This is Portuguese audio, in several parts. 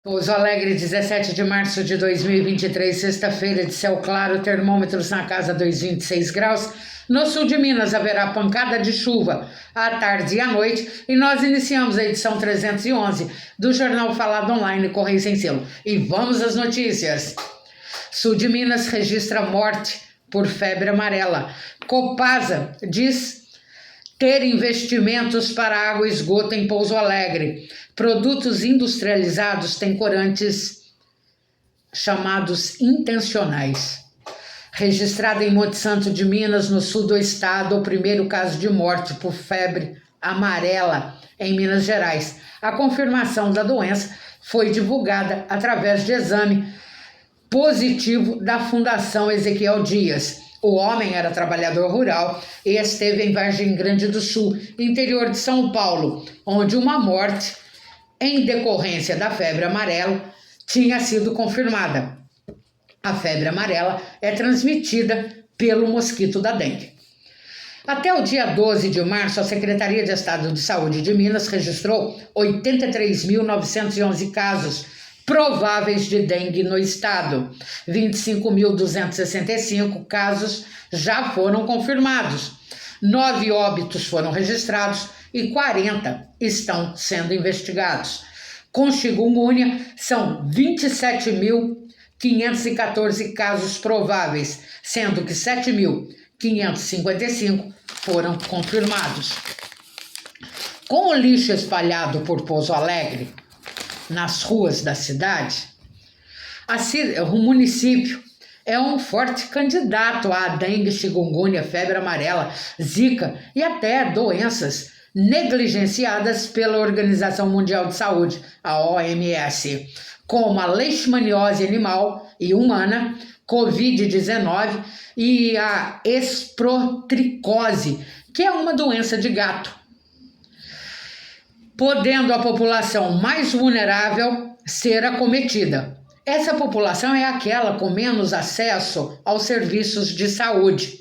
Pouso Alegre, 17 de março de 2023, sexta-feira, de céu claro, termômetros na casa dos 26 graus. No sul de Minas haverá pancada de chuva à tarde e à noite e nós iniciamos a edição 311 do Jornal Falado Online Correio Sem Selo. E vamos às notícias. Sul de Minas registra morte por febre amarela. Copasa diz ter investimentos para água e esgoto em Pouso Alegre. Produtos industrializados têm corantes chamados intencionais. Registrado em Monte Santo de Minas, no sul do estado, o primeiro caso de morte por febre amarela em Minas Gerais. A confirmação da doença foi divulgada através de exame positivo da Fundação Ezequiel Dias. O homem era trabalhador rural e esteve em Vargem Grande do Sul, interior de São Paulo, onde uma morte em decorrência da febre amarela tinha sido confirmada. A febre amarela é transmitida pelo mosquito da dengue. Até o dia 12 de março, a Secretaria de Estado de Saúde de Minas registrou 83.911 casos prováveis de dengue no estado. 25.265 casos já foram confirmados. 9 óbitos foram registrados e 40 estão sendo investigados. Com chikungunya, são 27.514 casos prováveis, sendo que 7.555 foram confirmados. Com o lixo espalhado por Pouso Alegre nas ruas da cidade, o município é um forte candidato à dengue, chikungunya, febre amarela, zika e até doenças negligenciadas pela Organização Mundial de Saúde, a OMS, como a leishmaniose animal e humana, Covid-19 e a esprotricose, que é uma doença de gato, podendo a população mais vulnerável ser acometida. Essa população é aquela com menos acesso aos serviços de saúde.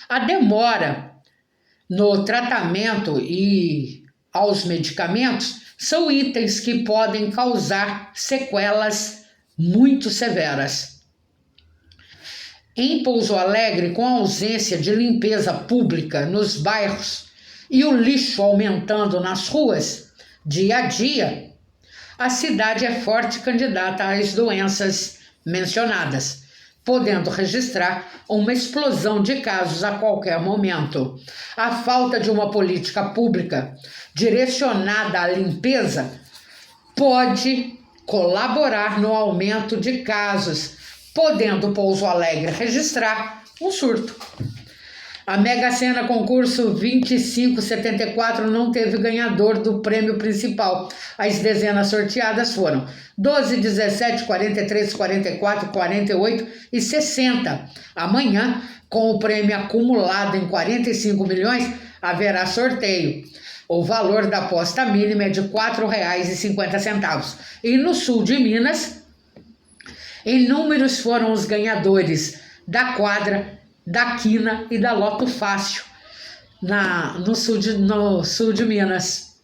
A demora no tratamento e aos medicamentos são itens que podem causar sequelas muito severas. Em Pouso Alegre, com a ausência de limpeza pública nos bairros e o lixo aumentando nas ruas dia a dia, a cidade é forte candidata às doenças mencionadas, podendo registrar uma explosão de casos a qualquer momento. A falta de uma política pública direcionada à limpeza pode colaborar no aumento de casos, podendo Pouso Alegre registrar um surto. A Mega Sena concurso 2574 não teve ganhador do prêmio principal. As dezenas sorteadas foram 12, 17, 43, 44, 48 e 60. Amanhã, com o prêmio acumulado em 45 milhões, haverá sorteio. O valor da aposta mínima é de R$ 4,50. E no sul de Minas, inúmeros foram os ganhadores da quadra, da quina e da loto fácil no sul de Minas.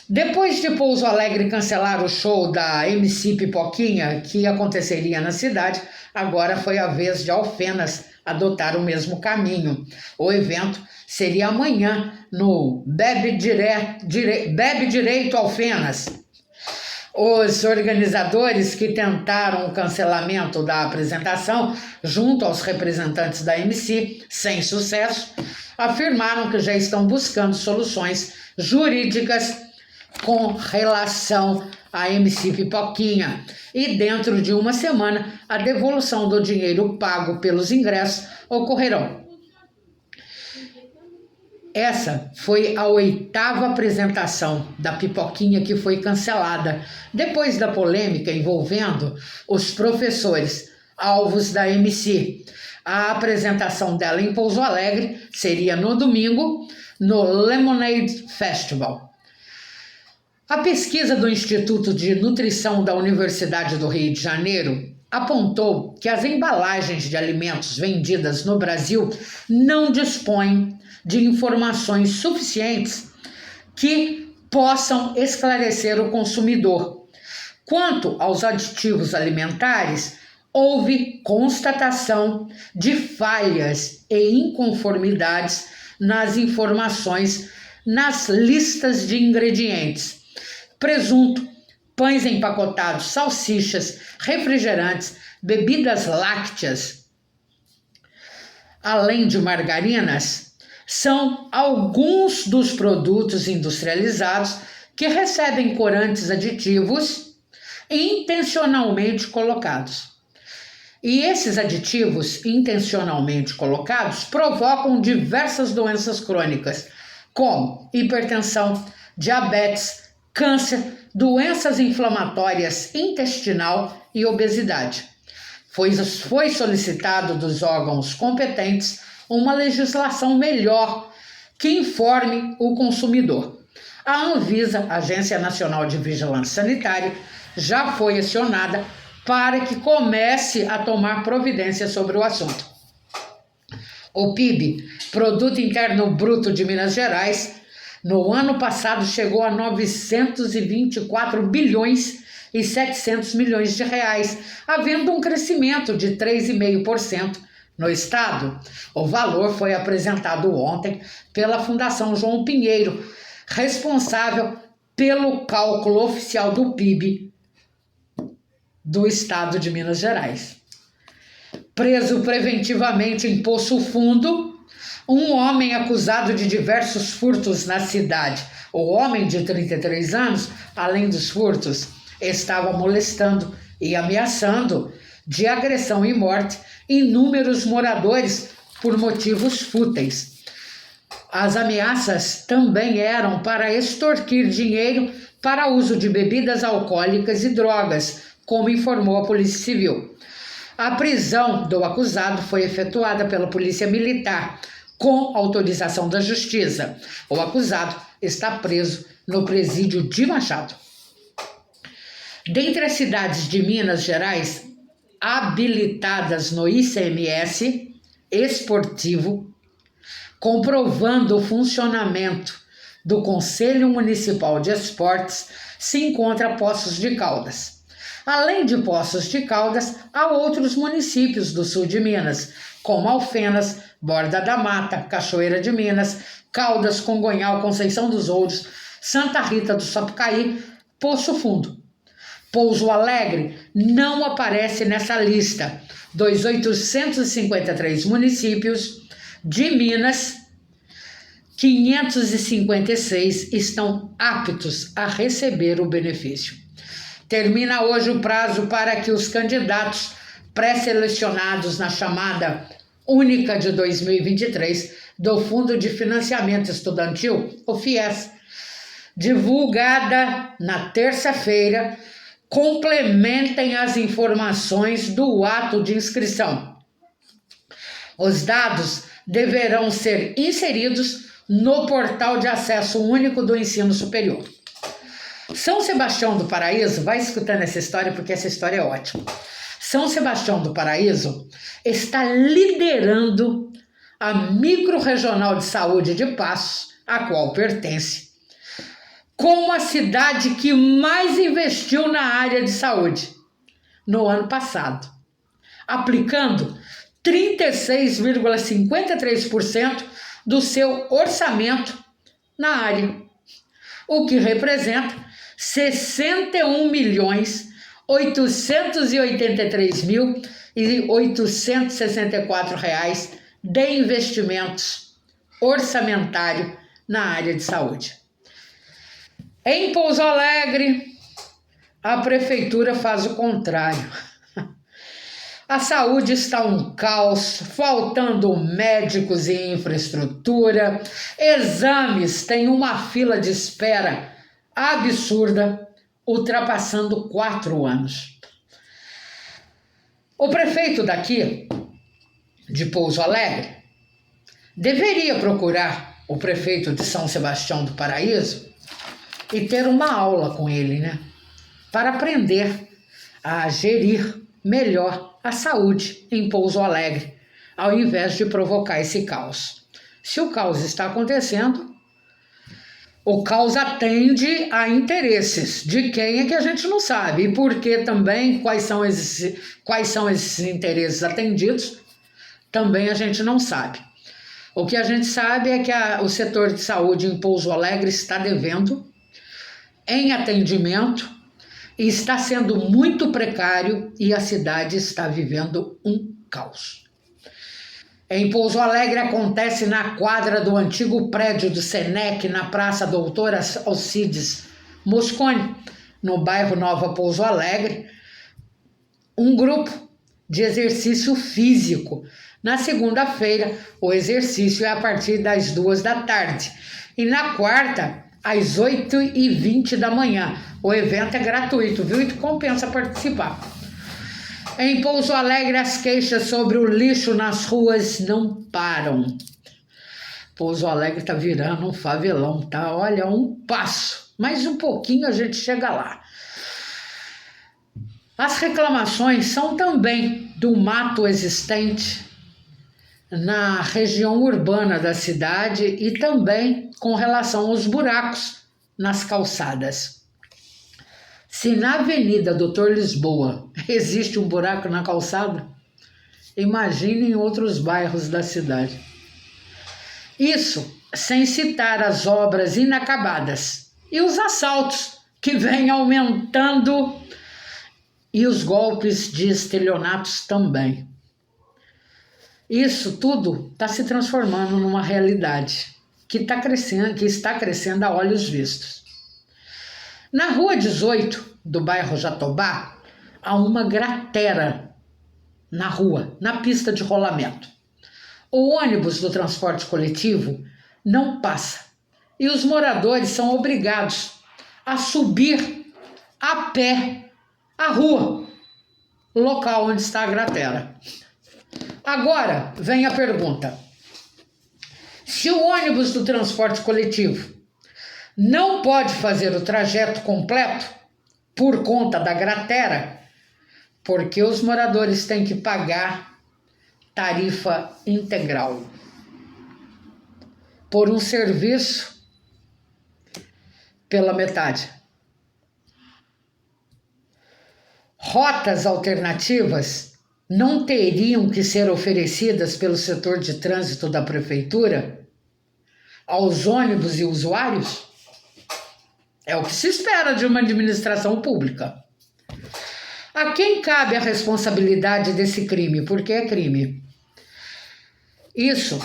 Depois de Pouso Alegre cancelar o show da MC Pipoquinha, que aconteceria na cidade, agora foi a vez de Alfenas adotar o mesmo caminho. O evento seria amanhã no Bebe Direito Alfenas. Os organizadores que tentaram o cancelamento da apresentação, junto aos representantes da MC, sem sucesso, afirmaram que já estão buscando soluções jurídicas com relação à MC Pipoquinha. E dentro de uma semana, a devolução do dinheiro pago pelos ingressos ocorrerão. Essa foi a 8ª apresentação da Pipoquinha que foi cancelada, depois da polêmica envolvendo os professores alvos da MC. A apresentação dela em Pouso Alegre seria no domingo, no Lemonade Festival. A pesquisa do Instituto de Nutrição da Universidade do Rio de Janeiro apontou que as embalagens de alimentos vendidas no Brasil não dispõem de informações suficientes que possam esclarecer o consumidor Quanto aos aditivos alimentares, houve constatação de falhas e inconformidades nas informações nas listas de ingredientes. Presunto, pães empacotados, salsichas, refrigerantes, bebidas lácteas, além de margarinas, são alguns dos produtos industrializados que recebem corantes aditivos intencionalmente colocados. E esses aditivos intencionalmente colocados provocam diversas doenças crônicas, como hipertensão, diabetes, câncer, doenças inflamatórias intestinal e obesidade. Foi solicitado dos órgãos competentes uma legislação melhor que informe o consumidor. A Anvisa, Agência Nacional de Vigilância Sanitária, já foi acionada para que comece a tomar providências sobre o assunto. O PIB, Produto Interno Bruto de Minas Gerais, no ano passado chegou a 924 bilhões e 700 milhões de reais, havendo um crescimento de 3,5% no estado. O valor foi apresentado ontem pela Fundação João Pinheiro, responsável pelo cálculo oficial do PIB do estado de Minas Gerais. Preso preventivamente em Poço Fundo, um homem acusado de diversos furtos na cidade. O homem de 33 anos, além dos furtos, estava molestando e ameaçando de agressão e morte inúmeros moradores por motivos fúteis. As ameaças também eram para extorquir dinheiro para uso de bebidas alcoólicas e drogas, como informou a Polícia Civil. A prisão do acusado foi efetuada pela Polícia Militar, com autorização da Justiça. O acusado está preso no presídio de Machado. Dentre as cidades de Minas Gerais habilitadas no ICMS esportivo, comprovando o funcionamento do Conselho Municipal de Esportes, se encontra Poços de Caldas. Além de Poços de Caldas, há outros municípios do sul de Minas, como Alfenas, Borda da Mata, Cachoeira de Minas, Caldas, Congonhal, Conceição dos Ouros, Santa Rita do Sapucaí, Poço Fundo. Pouso Alegre não aparece nessa lista. Dos 853 municípios de Minas, 556 estão aptos a receber o benefício. Termina hoje o prazo para que os candidatos pré-selecionados na chamada única de 2023 do Fundo de Financiamento Estudantil, o FIES, divulgada na terça-feira, complementem as informações do ato de inscrição. Os dados deverão ser inseridos no portal de acesso único do ensino superior. São Sebastião do Paraíso, vai escutando essa história porque essa história é ótima. São Sebastião do Paraíso está liderando a microrregional de saúde de Passos, a qual pertence, como a cidade que mais investiu na área de saúde no ano passado, aplicando 36,53% do seu orçamento na área, o que representa 61.883.864 reais de investimentos orçamentário na área de saúde. Em Pouso Alegre, a prefeitura faz o contrário. A saúde está um caos, faltando médicos e infraestrutura, exames têm uma fila de espera absurda, ultrapassando 4 anos. O prefeito daqui, de Pouso Alegre, deveria procurar o prefeito de São Sebastião do Paraíso e ter uma aula com ele, né? Para aprender a gerir melhor a saúde em Pouso Alegre, ao invés de provocar esse caos. Se o caos está acontecendo, O caos atende a interesses de quem é que a gente não sabe. E por que também, quais são esses interesses atendidos, também a gente não sabe. O que a gente sabe é que o setor de saúde em Pouso Alegre está devendo em atendimento e está sendo muito precário e a cidade está vivendo um caos. Em Pouso Alegre acontece na quadra do antigo prédio do Senec, na Praça Doutora Alcides Mosconi, no bairro Nova Pouso Alegre, um grupo de exercício físico. Na segunda-feira, o exercício é a partir das 14h e na quarta, às 8h20 da manhã. O evento é gratuito, viu? E compensa participar. Em Pouso Alegre, as queixas sobre o lixo nas ruas não param. Pouso Alegre está virando um favelão, tá? Olha, um passo. Mais um pouquinho a gente chega lá. As reclamações são também do mato existente na região urbana da cidade e também com relação aos buracos nas calçadas. Se na Avenida Doutor Lisboa existe um buraco na calçada, imagine em outros bairros da cidade. Isso sem citar as obras inacabadas e os assaltos que vêm aumentando e os golpes de estelionatos também. Isso tudo está se transformando numa realidade que está crescendo a olhos vistos. Na Rua 18, do bairro Jatobá, há uma gratera na rua, na pista de rolamento. O ônibus do transporte coletivo não passa e os moradores são obrigados a subir a pé a rua, local onde está a gratera. Agora vem a pergunta: se o ônibus do transporte coletivo não pode fazer o trajeto completo por conta da gratera, porque os moradores têm que pagar tarifa integral por um serviço pela metade? Rotas alternativas não teriam que ser oferecidas pelo setor de trânsito da prefeitura aos ônibus e usuários? É o que se espera de uma administração pública. A quem cabe a responsabilidade desse crime? Porque é crime. Isso,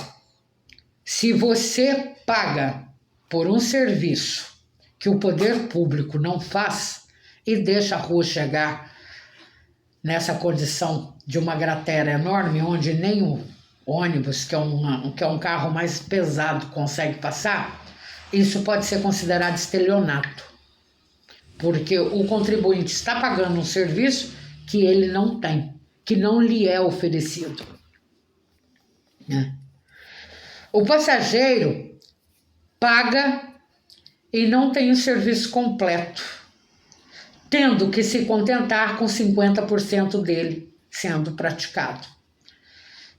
se você paga por um serviço que o poder público não faz e deixa a rua chegar nessa condição de uma gratera enorme, onde nem o ônibus, que é um carro mais pesado, consegue passar, isso pode ser considerado estelionato, porque o contribuinte está pagando um serviço que ele não tem, que não lhe é oferecido. O passageiro paga e não tem o serviço completo, tendo que se contentar com 50% dele sendo praticado.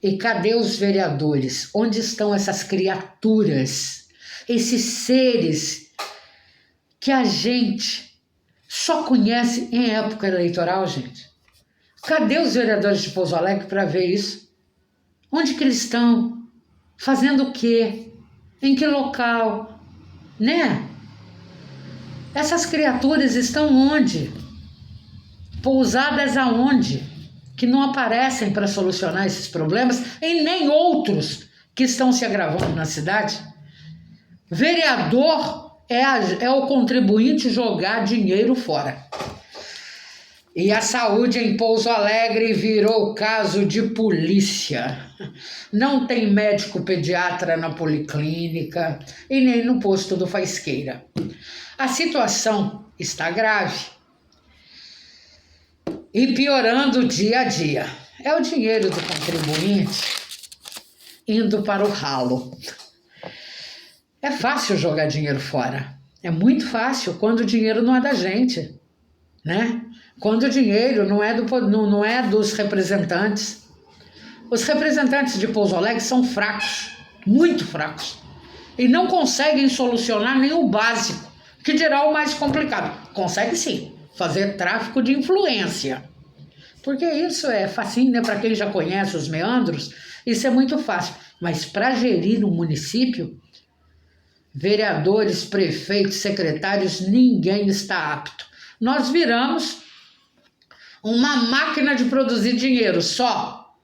E cadê os vereadores? Onde estão essas criaturas, esses seres que a gente só conhece em época eleitoral, gente? Cadê os vereadores de Pouso Alegre para ver isso? Onde que eles estão? Fazendo o quê? Em que local? Né? Essas criaturas estão onde? Pousadas aonde? Que não aparecem para solucionar esses problemas e nem outros que estão se agravando na cidade. Vereador é o contribuinte jogar dinheiro fora. E a saúde em Pouso Alegre virou caso de polícia. Não tem médico pediatra na policlínica e nem no posto do Faisqueira. A situação está grave e piorando dia a dia. É o dinheiro do contribuinte indo para o ralo. É fácil jogar dinheiro fora. É muito fácil quando o dinheiro não é da gente, né? Quando o dinheiro não é dos representantes. Os representantes de Pouso Alegre são fracos, muito fracos. e não conseguem solucionar nem o básico, que dirá o mais complicado. Consegue sim, fazer tráfico de influência. Porque isso é facinho, né? Para quem já conhece os meandros, isso é muito fácil. Mas para gerir um município, vereadores, prefeitos, secretários, ninguém está apto. Nós viramos uma máquina de produzir dinheiro só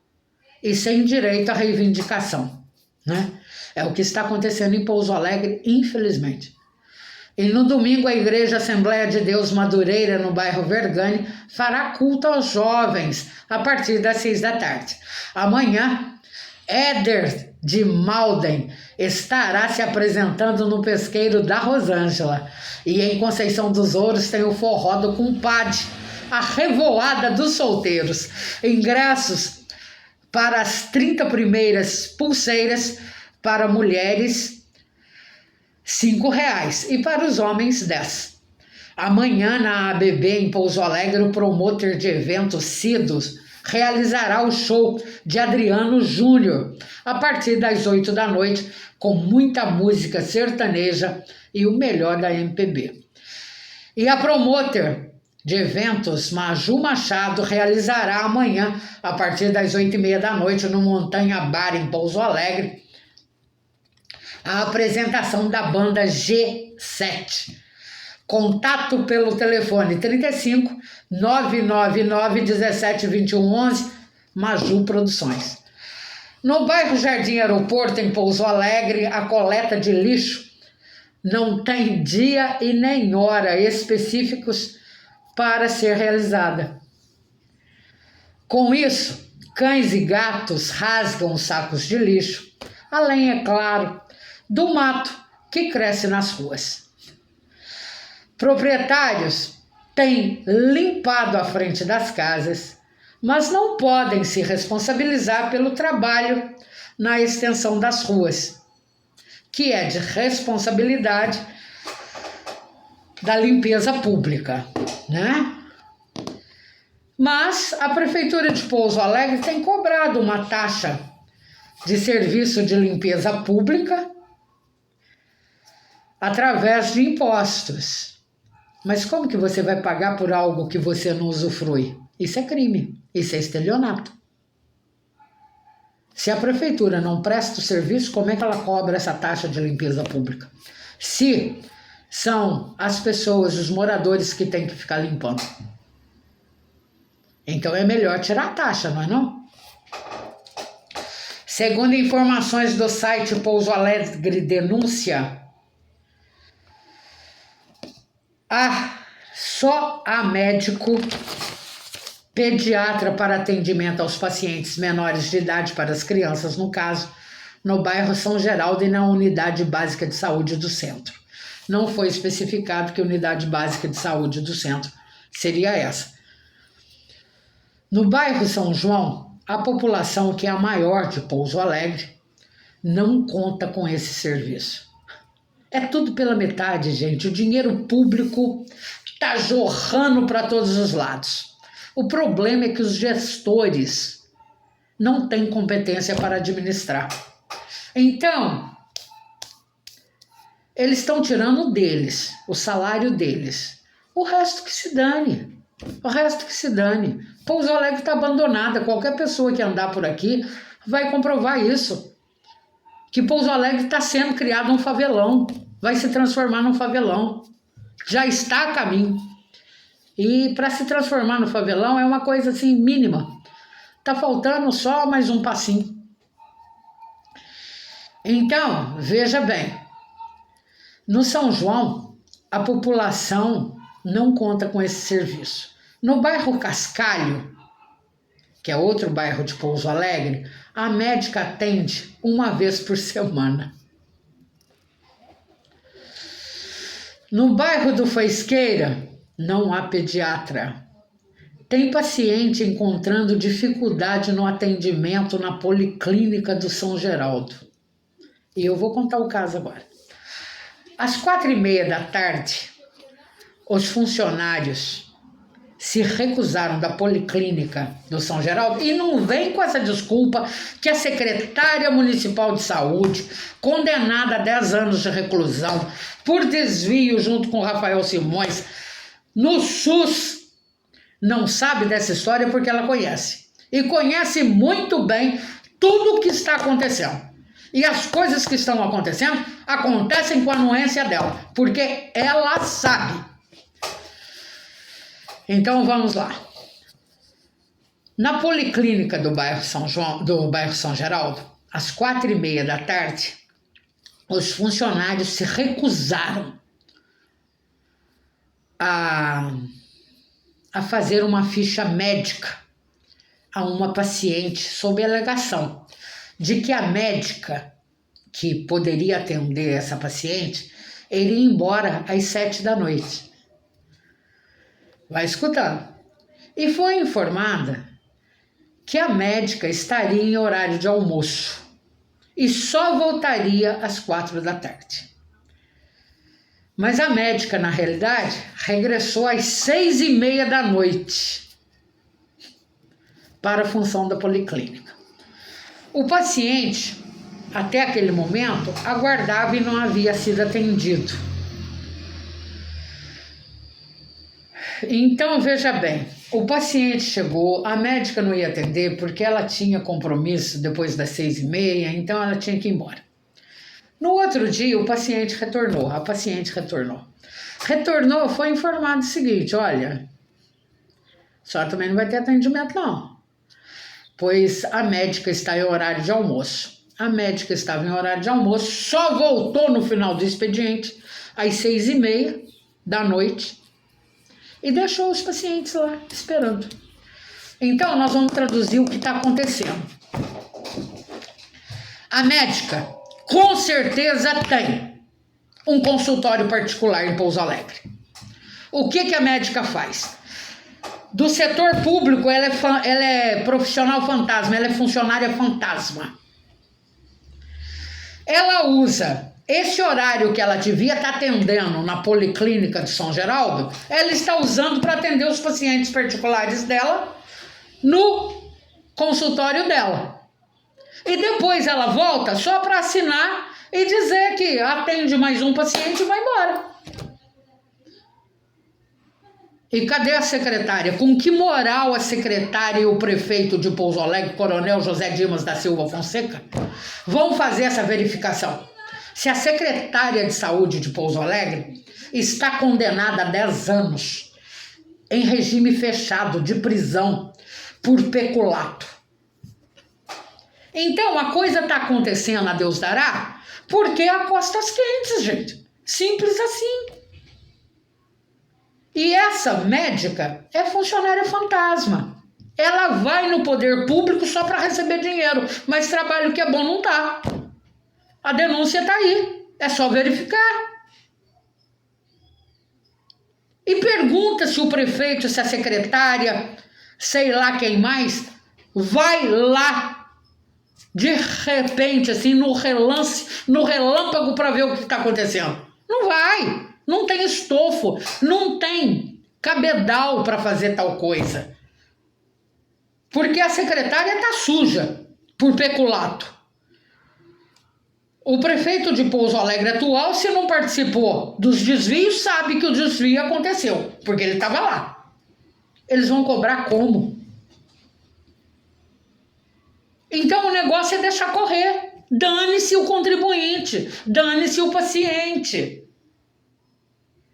e sem direito à reivindicação, né? É o que está acontecendo em Pouso Alegre, infelizmente. E no domingo a Igreja Assembleia de Deus Madureira, no bairro Vergani, fará culto aos jovens a partir das 6 da tarde. Amanhã, Éder de Malden estará se apresentando no pesqueiro da Rosângela. E em Conceição dos Ouros tem o forró do compadre, a revoada dos solteiros. Ingressos para as 30 primeiras pulseiras para mulheres, R$5 e para os homens 10. Amanhã na ABB em Pouso Alegre, o promotor de eventos Cidos realizará o show de Adriano Júnior a partir das 8 da noite, com muita música sertaneja e o melhor da MPB. E a promotor de eventos Maju Machado realizará amanhã a partir das 8h30 da noite no Montanha Bar em Pouso Alegre a apresentação da banda G7. Contato pelo telefone 35 999 17 21 11, Maju Produções. No bairro Jardim Aeroporto, em Pouso Alegre, a coleta de lixo não tem dia e nem hora específicos para ser realizada. Com isso, cães e gatos rasgam os sacos de lixo, além, é claro, do mato que cresce nas ruas. Proprietários têm limpado a frente das casas, mas não podem se responsabilizar pelo trabalho na extensão das ruas, que é de responsabilidade da limpeza pública, né? Mas a Prefeitura de Pouso Alegre tem cobrado uma taxa de serviço de limpeza pública através de impostos. Mas como que você vai pagar por algo que você não usufrui? Isso é crime, isso é estelionato. Se a prefeitura não presta o serviço, como é que ela cobra essa taxa de limpeza pública? Se são as pessoas, os moradores que têm que ficar limpando. Então é melhor tirar a taxa, não é não? Segundo informações do site Pouso Alegre Denúncia, só há médico pediatra para atendimento aos pacientes menores de idade, para as crianças, no caso, no bairro São Geraldo e na Unidade Básica de Saúde do Centro. Não foi especificado que a Unidade Básica de Saúde do Centro seria essa. No bairro São João, a população, que é a maior de Pouso Alegre, não conta com esse serviço. É tudo pela metade, gente. O dinheiro público está jorrando para todos os lados. O problema é que os gestores não têm competência para administrar. Então, eles estão tirando deles, o salário deles. O resto que se dane. O resto que se dane. Pouso Alegre está abandonada. Qualquer pessoa que andar por aqui vai comprovar isso. Que Pouso Alegre está sendo criado um favelão. Vai se transformar num favelão. Já está a caminho. E para se transformar no favelão é uma coisa assim mínima. Tá faltando só mais um passinho. Então, veja bem. No São João, a população não conta com esse serviço. No bairro Cascalho, que é outro bairro de Pouso Alegre, a médica atende uma vez por semana. No bairro do Faisqueira, não há pediatra. Tem paciente encontrando dificuldade no atendimento na Policlínica do São Geraldo. E eu vou contar o caso agora. Às 4h30 da tarde, os funcionários se recusaram da Policlínica do São Geraldo, e não vem com essa desculpa que a secretária municipal de saúde, condenada a 10 anos de reclusão por desvio junto com Rafael Simões no SUS, não sabe dessa história porque ela conhece. E conhece muito bem tudo o que está acontecendo. E as coisas que estão acontecendo acontecem com a anuência dela, porque ela sabe. Então vamos lá. Na Policlínica do bairro São Geraldo, às 4h30 da tarde, os funcionários se recusaram a fazer uma ficha médica a uma paciente sob alegação de que a médica que poderia atender essa paciente iria embora às 7 da noite. Vai escutando. E foi informada que a médica estaria em horário de almoço e só voltaria às 4 da tarde. Mas a médica, na realidade, regressou às 6h30 da noite para a função da policlínica. O paciente, até aquele momento, aguardava e não havia sido atendido. Então, veja bem, o paciente chegou, a médica não ia atender porque ela tinha compromisso depois das 6h30, então ela tinha que ir embora. No outro dia, a paciente retornou. Retornou, foi informado o seguinte: olha, a senhora também não vai ter atendimento não, pois a médica está em horário de almoço. A médica estava em horário de almoço, só voltou no final do expediente às 6h30 da noite e deixou os pacientes lá esperando. Então, nós vamos traduzir o que está acontecendo. A médica, com certeza, tem um consultório particular em Pouso Alegre. O que a médica faz? Do setor público, ela é profissional fantasma, ela é funcionária fantasma. Ela usa esse horário que ela devia estar atendendo na Policlínica de São Geraldo, ela está usando para atender os pacientes particulares dela no consultório dela. E depois ela volta só para assinar e dizer que atende mais um paciente e vai embora. E cadê a secretária? Com que moral a secretária e o prefeito de Pouso Alegre, Coronel José Dimas da Silva Fonseca, vão fazer essa verificação? Se a secretária de saúde de Pouso Alegre está condenada a 10 anos em regime fechado de prisão por peculato. Então a coisa está acontecendo, a Deus dará, porque há costas quentes, gente. Simples assim. E essa médica é funcionária fantasma. Ela vai no poder público só para receber dinheiro, mas trabalho que é bom não tá. A denúncia está aí, é só verificar. E pergunta se o prefeito, se a secretária, sei lá quem mais, vai lá de repente, assim, no relâmpago para ver o que está acontecendo. Não vai, não tem estofo, não tem cabedal para fazer tal coisa. Porque a secretária está suja por peculato. O prefeito de Pouso Alegre atual, se não participou dos desvios, sabe que o desvio aconteceu, porque ele estava lá. Eles vão cobrar como? Então o negócio é deixar correr. Dane-se o contribuinte, dane-se o paciente.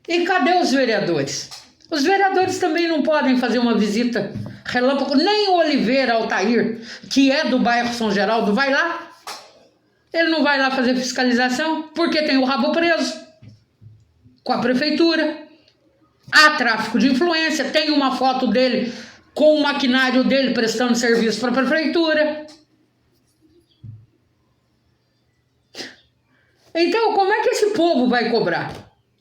E cadê os vereadores? Os vereadores também não podem fazer uma visita relâmpago, nem o Oliveira Altair, que é do bairro São Geraldo, vai lá. Ele não vai lá fazer fiscalização porque tem o rabo preso com a prefeitura. Há tráfico de influência, tem uma foto dele com o maquinário dele prestando serviço para a prefeitura. Então, como é que esse povo vai cobrar?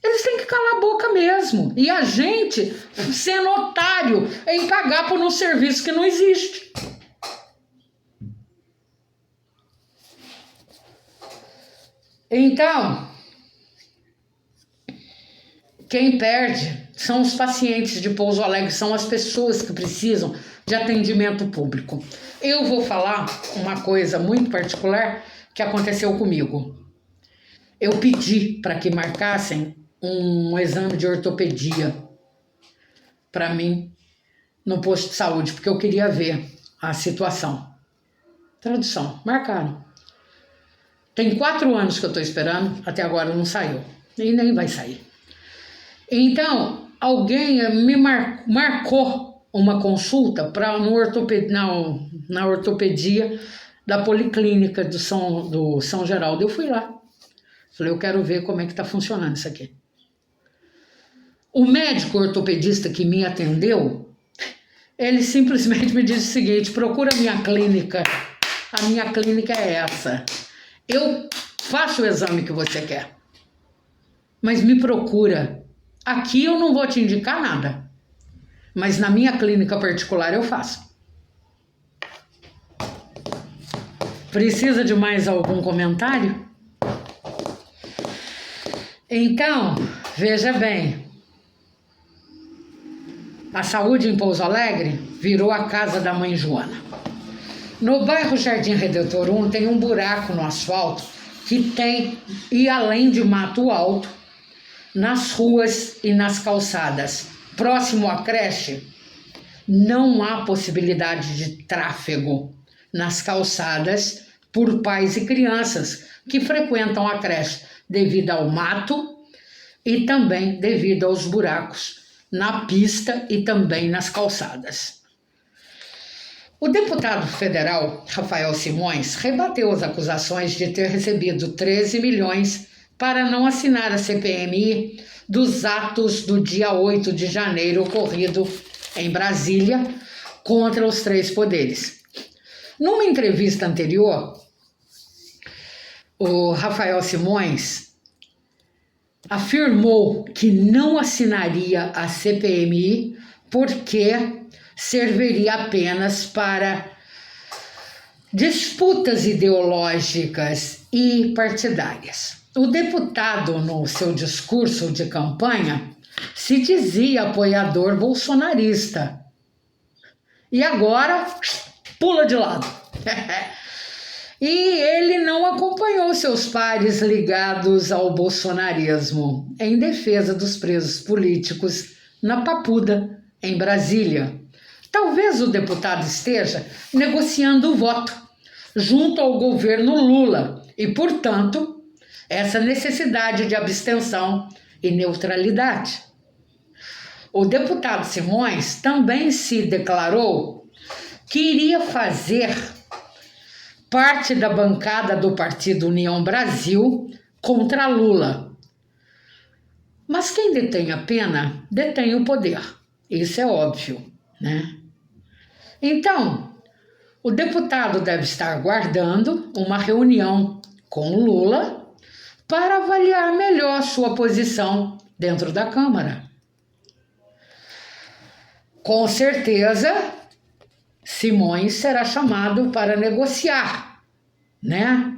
Eles têm que calar a boca mesmo. E a gente sendo otário em pagar por um serviço que não existe. Então, quem perde são os pacientes de Pouso Alegre, são as pessoas que precisam de atendimento público. Eu vou falar uma coisa muito particular que aconteceu comigo. Eu pedi para que marcassem um exame de ortopedia para mim no posto de saúde, porque eu queria ver a situação. Tradução, marcaram. Tem 4 anos que eu estou esperando, até agora não saiu. E nem vai sair. Então, alguém me marcou uma consulta na ortopedia da Policlínica do São Geraldo. Eu fui lá. Falei, eu quero ver como é que está funcionando isso aqui. O médico ortopedista que me atendeu, ele simplesmente me disse o seguinte: procura a minha clínica. A minha clínica é essa. Eu faço o exame que você quer, mas me procura. Aqui eu não vou te indicar nada, mas na minha clínica particular eu faço. Precisa de mais algum comentário? Então, veja bem, a saúde em Pouso Alegre virou a casa da mãe Joana. No bairro Jardim Redentor 1 tem um buraco no asfalto que tem, e além de mato alto, nas ruas e nas calçadas, próximo à creche, não há possibilidade de tráfego nas calçadas por pais e crianças que frequentam a creche devido ao mato e também devido aos buracos na pista e também nas calçadas. O deputado federal Rafael Simões rebateu as acusações de ter recebido 13 milhões para não assinar a CPMI dos atos do dia 8 de janeiro ocorrido em Brasília contra os 3 poderes. Numa entrevista anterior, o Rafael Simões afirmou que não assinaria a CPMI porque serviria apenas para disputas ideológicas e partidárias. O deputado, no seu discurso de campanha, se dizia apoiador bolsonarista. E agora pula de lado. E ele não acompanhou seus pares ligados ao bolsonarismo em defesa dos presos políticos na Papuda, em Brasília. Talvez o deputado esteja negociando o voto junto ao governo Lula e, portanto, essa necessidade de abstenção e neutralidade. O deputado Simões também se declarou que iria fazer parte da bancada do Partido União Brasil contra Lula. Mas quem detém a pena, detém o poder. Isso é óbvio, né? Então, o deputado deve estar aguardando uma reunião com Lula para avaliar melhor sua posição dentro da Câmara. Com certeza, Simões será chamado para negociar, né?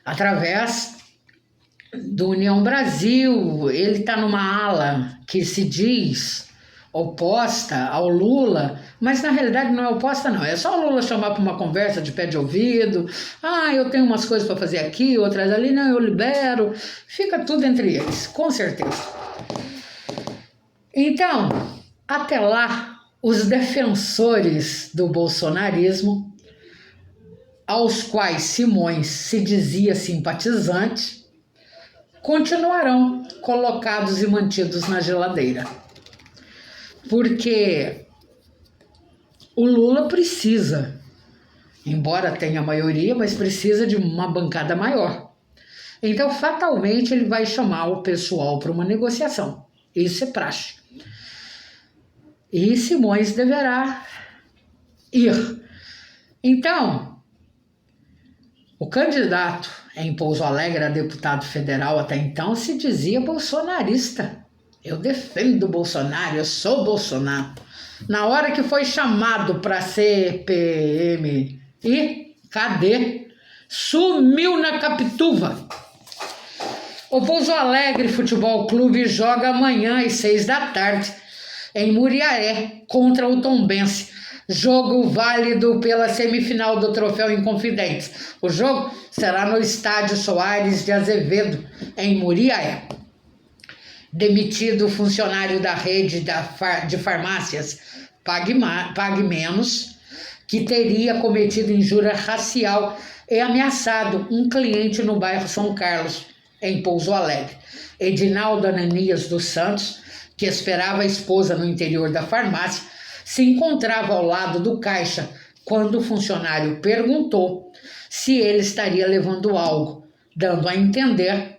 Através do União Brasil. Ele está numa ala que se diz oposta ao Lula, mas na realidade não é oposta não, é só o Lula chamar para uma conversa de pé de ouvido. Eu tenho umas coisas para fazer aqui, outras ali, não, eu libero, fica tudo entre eles, com certeza. Então, até lá, os defensores do bolsonarismo, aos quais Simões se dizia simpatizante, continuarão colocados e mantidos na geladeira. Porque o Lula precisa, embora tenha maioria, mas precisa de uma bancada maior. Então, fatalmente, ele vai chamar o pessoal para uma negociação. Isso é praxe. E Simões deverá ir. Então, o candidato em Pouso Alegre a deputado federal até então se dizia bolsonarista. Eu defendo o Bolsonaro, eu sou Bolsonaro. Na hora que foi chamado para CPMI, cadê? Sumiu na Capituva. O Pouso Alegre Futebol Clube joga amanhã às 6 da tarde em Muriaé contra o Tombense. Jogo válido pela semifinal do Troféu Inconfidentes. O jogo será no Estádio Soares de Azevedo, em Muriaé. Demitido o funcionário da rede de farmácias Pague Menos, que teria cometido injúria racial e ameaçado um cliente no bairro São Carlos, em Pouso Alegre. Edinaldo Ananias dos Santos, que esperava a esposa no interior da farmácia, se encontrava ao lado do caixa quando o funcionário perguntou se ele estaria levando algo, dando a entender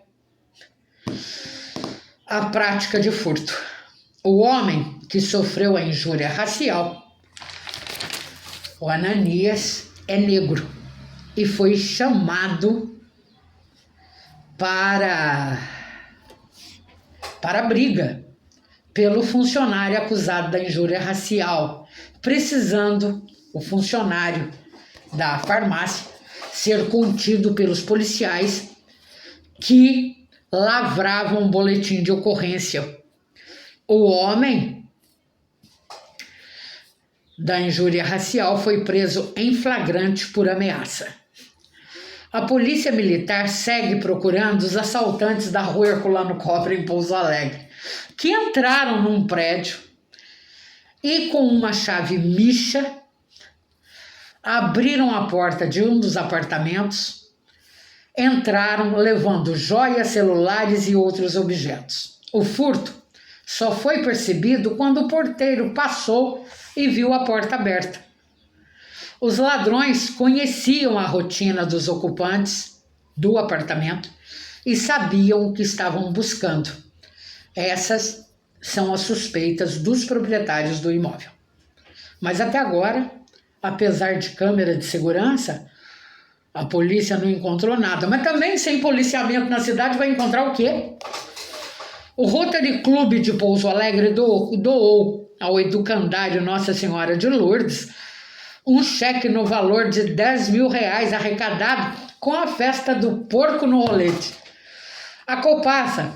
a prática de furto. O homem que sofreu a injúria racial, o Ananias, é negro e foi chamado para a briga pelo funcionário acusado da injúria racial, precisando o funcionário da farmácia ser contido pelos policiais que lavravam um boletim de ocorrência. O homem da injúria racial foi preso em flagrante por ameaça. A polícia militar segue procurando os assaltantes da rua Herculano Cobre, em Pouso Alegre, que entraram num prédio e, com uma chave micha, abriram a porta de um dos apartamentos, entraram levando joias, celulares e outros objetos. O furto só foi percebido quando o porteiro passou e viu a porta aberta. Os ladrões conheciam a rotina dos ocupantes do apartamento e sabiam o que estavam buscando. Essas são as suspeitas dos proprietários do imóvel. Mas até agora, apesar de câmera de segurança, a polícia não encontrou nada. Mas também, sem policiamento na cidade, vai encontrar o quê? O Rotary Clube de Pouso Alegre doou ao educandário Nossa Senhora de Lourdes um cheque no valor de R$10.000 arrecadado com a festa do porco no rolete. A Copasa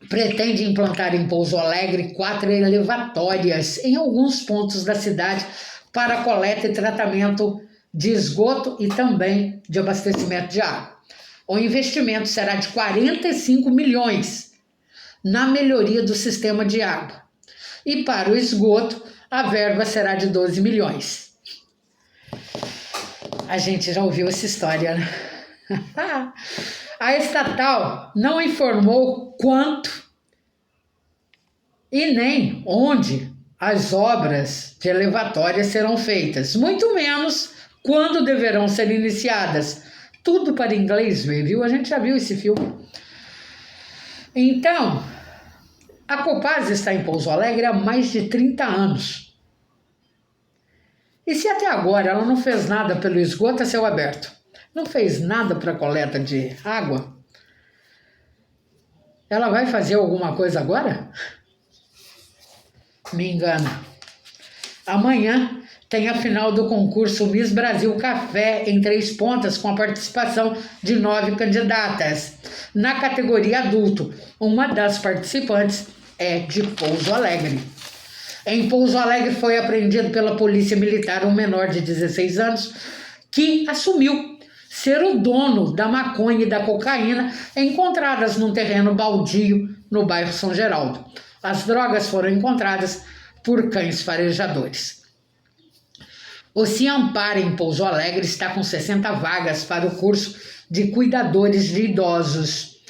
pretende implantar em Pouso Alegre 4 elevatórias em alguns pontos da cidade para coleta e tratamento de esgoto e também de abastecimento de água. O investimento será de 45 milhões na melhoria do sistema de água. E para o esgoto, a verba será de 12 milhões. A gente já ouviu essa história, né? A estatal não informou quanto e nem onde as obras de elevatórias serão feitas, muito menos quando deverão ser iniciadas. Tudo para inglês ver, viu? A gente já viu esse filme. Então, a Copasa está em Pouso Alegre há mais de 30 anos. E se até agora ela não fez nada pelo esgoto a céu aberto, não fez nada para a coleta de água, ela vai fazer alguma coisa agora? Me engana. Amanhã tem a final do concurso Miss Brasil Café em Três Pontas, com a participação de 9 candidatas. Na categoria adulto, uma das participantes é de Pouso Alegre. Em Pouso Alegre foi apreendido pela Polícia Militar um menor de 16 anos que assumiu ser o dono da maconha e da cocaína encontradas num terreno baldio no bairro São Geraldo. As drogas foram encontradas por cães farejadores. O Ciampar, em Pouso Alegre, está com 60 vagas para o curso de cuidadores de idosos,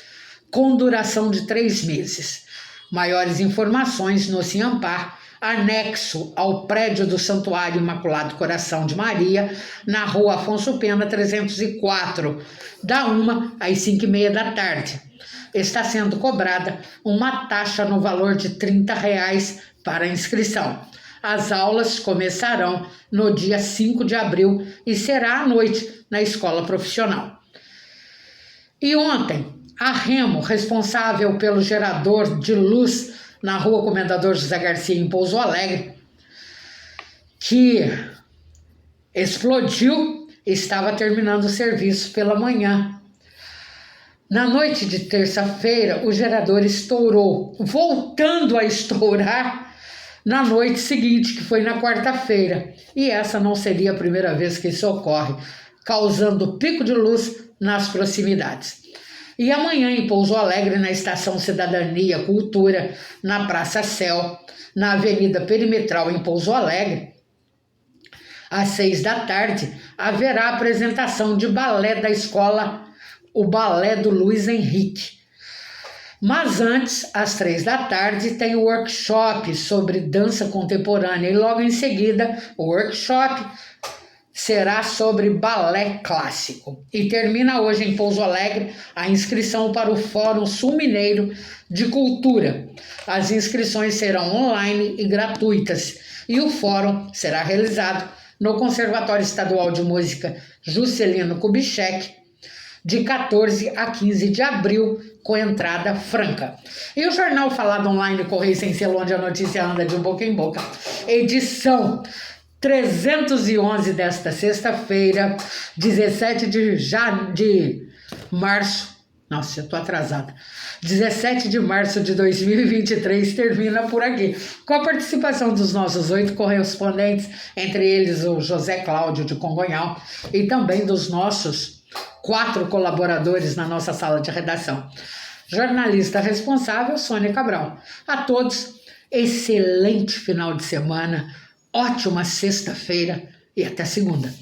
com duração de 3 meses. Maiores informações no Ciampar, anexo ao prédio do Santuário Imaculado Coração de Maria, na rua Afonso Pena 304, da 1 às 5h30 da tarde. Está sendo cobrada uma taxa no valor de R$30 para a inscrição. As aulas começarão no dia 5 de abril e será à noite na escola profissional. E ontem, a Remo, responsável pelo gerador de luz na rua Comendador José Garcia, em Pouso Alegre, que explodiu, estava terminando o serviço pela manhã. Na noite de terça-feira, o gerador estourou, voltando a estourar na noite seguinte, que foi na quarta-feira. E essa não seria a primeira vez que isso ocorre, causando pico de luz nas proximidades. E amanhã, em Pouso Alegre, na Estação Cidadania Cultura, na Praça Céu, na Avenida Perimetral, em Pouso Alegre, às 6 da tarde, haverá apresentação de balé da escola, o Balé do Luiz Henrique. Mas antes, às 3 da tarde, tem o workshop sobre dança contemporânea e logo em seguida, o workshop será sobre balé clássico. E termina hoje em Pouso Alegre a inscrição para o Fórum Sul Mineiro de Cultura. As inscrições serão online e gratuitas e o fórum será realizado no Conservatório Estadual de Música Juscelino Kubitschek, de 14 a 15 de abril, com entrada franca. E o jornal Falado Online Correio Sem Selo, onde a notícia anda de boca em boca, edição 311 desta sexta-feira, 17 de março. Nossa, eu tô atrasada. 17 de março de 2023 termina por aqui, com a participação dos nossos 8 correspondentes, entre eles o José Cláudio de Congonhal, e também dos nossos 4 colaboradores na nossa sala de redação. Jornalista responsável, Sônia Cabral. A todos, excelente final de semana, ótima sexta-feira e até segunda.